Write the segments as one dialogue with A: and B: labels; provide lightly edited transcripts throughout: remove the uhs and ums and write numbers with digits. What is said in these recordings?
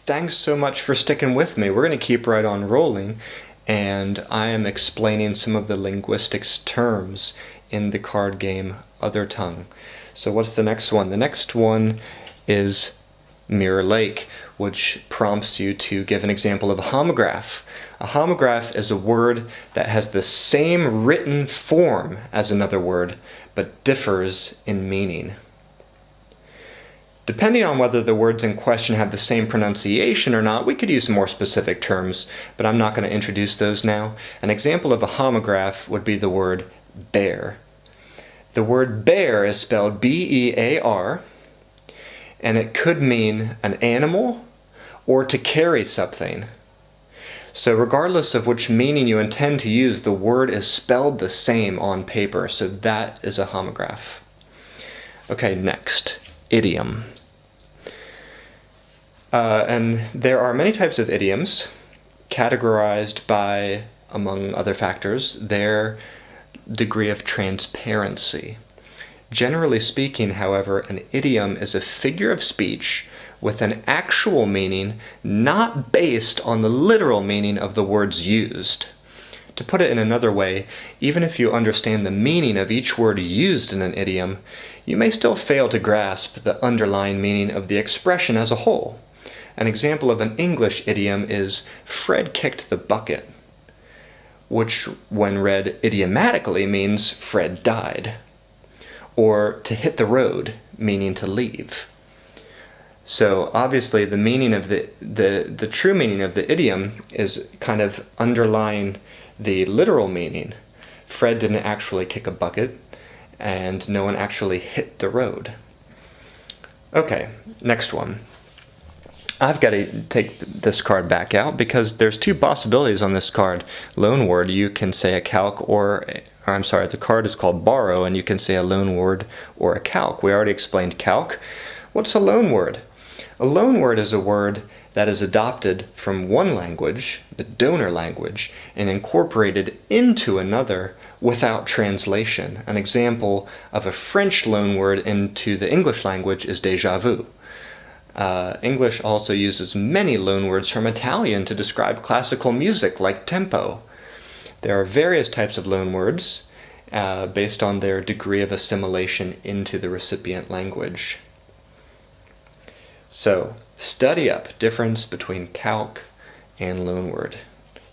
A: Thanks so much for sticking with me. We're going to keep right on rolling, and I am explaining some of the linguistics terms in the card game Othertongue. So what's the next one? The next one is Mirror Lake, which prompts you to give an example of a homograph. A homograph is a word that has the same written form as another word, but differs in meaning. Depending on whether the words in question have the same pronunciation or not, we could use more specific terms, but I'm not going to introduce those now. An example of a homograph would be the word bear. The word bear is spelled B-E-A-R, and it could mean an animal or to carry something. So regardless of which meaning you intend to use, the word is spelled the same on paper, so that is a homograph. Okay, next, idiom. And there are many types of idioms categorized by, among other factors, their degree of transparency. Generally speaking, however, an idiom is a figure of speech with an actual meaning not based on the literal meaning of the words used. To put it in another way, even if you understand the meaning of each word used in an idiom, you may still fail to grasp the underlying meaning of the expression as a whole. An example of an English idiom is Fred kicked the bucket, which when read idiomatically means Fred died, or to hit the road, meaning to leave. So obviously the meaning of the true meaning of the idiom is kind of underlying the literal meaning. Fred didn't actually kick a bucket, and no one actually hit the road. Okay, next one. I've got to take this card back out because there's two possibilities on this card. Loanword, you can say a calc the card is called borrow, and you can say a loanword or a calc. We already explained calc. What's a loanword? A loanword is a word that is adopted from one language, the donor language, and incorporated into another without translation. An example of a French loanword into the English language is déjà vu. English also uses many loanwords from Italian to describe classical music, like tempo. There are various types of loanwords based on their degree of assimilation into the recipient language. So, study up difference between calc and loanword.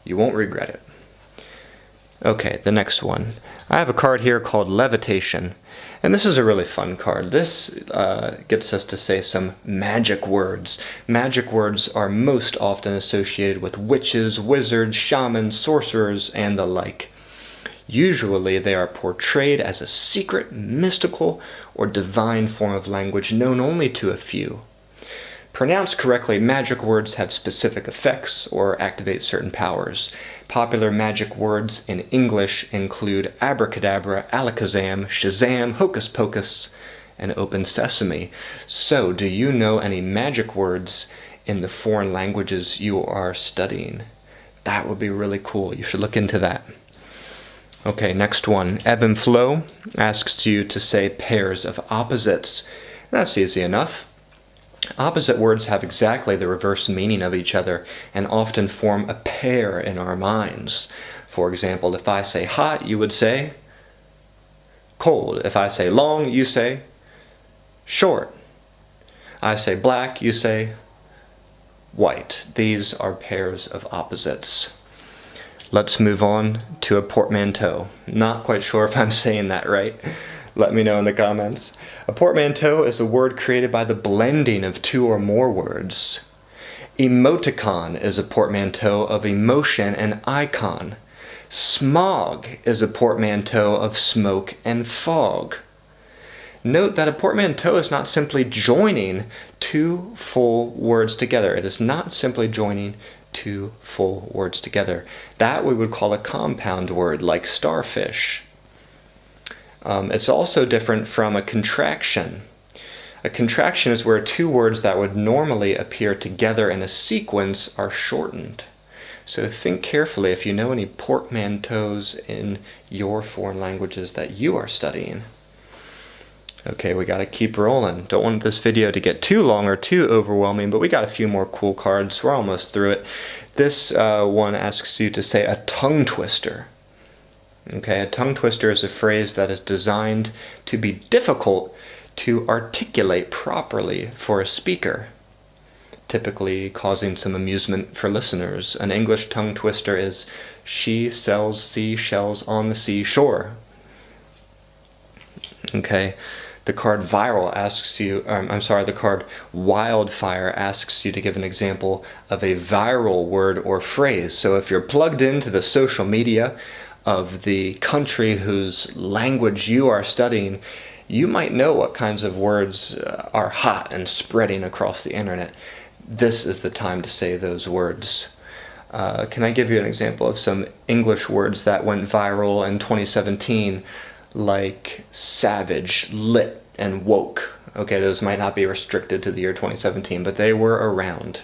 A: You won't regret it. Okay, the next one. I have a card here called Levitation, and this is a really fun card. This gets us to say some magic words. Magic words are most often associated with witches, wizards, shamans, sorcerers, and the like. Usually they are portrayed as a secret, mystical, or divine form of language known only to a few. Pronounced correctly, magic words have specific effects or activate certain powers. Popular magic words in English include abracadabra, alakazam, shazam, hocus pocus, and open sesame. So, do you know any magic words in the foreign languages you are studying? That would be really cool. You should look into that. Okay, next one. Ebb and flow asks you to say pairs of opposites. That's easy enough. Opposite words have exactly the reverse meaning of each other and often form a pair in our minds. For example, if I say hot, you would say cold. If I say long, you say short. I say black, you say white. These are pairs of opposites. Let's move on to a portmanteau. Not quite sure if I'm saying that right. Let me know in the comments. A portmanteau is a word created by the blending of two or more words. Emoticon is a portmanteau of emotion and icon. Smog is a portmanteau of smoke and fog. Note that a portmanteau is not simply joining two full words together. It is not simply joining two full words together. That we would call a compound word, like starfish. It's also different from a contraction. A contraction is where two words that would normally appear together in a sequence are shortened. So think carefully if you know any portmanteaus in your foreign languages that you are studying. Okay, we gotta keep rolling. Don't want this video to get too long or too overwhelming, but we got a few more cool cards. We're almost through it. This one asks you to say a tongue twister. Okay, a tongue twister is a phrase that is designed to be difficult to articulate properly for a speaker, typically causing some amusement for listeners. An English tongue twister is, she sells seashells on the seashore. Okay, the card Viral asks you, the card Wildfire asks you to give an example of a viral word or phrase. So if you're plugged into the social media of the country whose language you are studying, you might know what kinds of words are hot and spreading across the internet. This is the time to say those words. Can I give you an example of some English words that went viral in 2017? Like savage, lit, and woke. Okay, those might not be restricted to the year 2017, but they were around.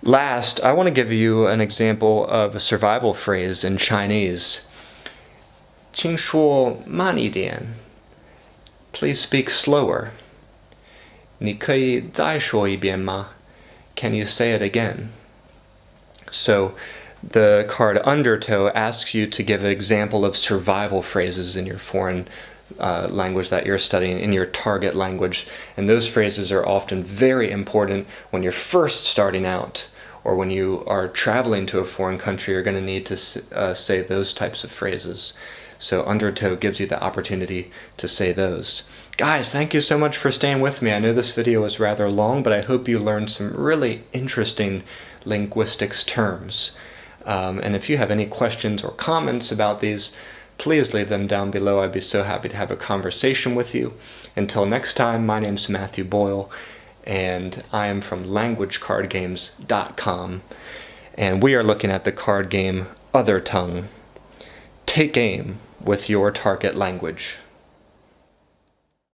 A: Last, I want to give you an example of a survival phrase in Chinese. 请说慢一点. Please speak slower. 你可以再说一遍吗? Can you say it again? So, the card Undertow asks you to give an example of survival phrases in your foreign language that you're studying, in your target language. And those phrases are often very important when you're first starting out, or when you are traveling to a foreign country. You're going to need to say those types of phrases. So Undertow gives you the opportunity to say those. Guys, thank you so much for staying with me. I know this video was rather long, but I hope you learned some really interesting linguistics terms. And if you have any questions or comments about these, please leave them down below. I'd be so happy to have a conversation with you. Until next time, my name's Matthew Boyle, and I am from languagecardgames.com, and we are looking at the card game Othertongue. Take aim with your target language.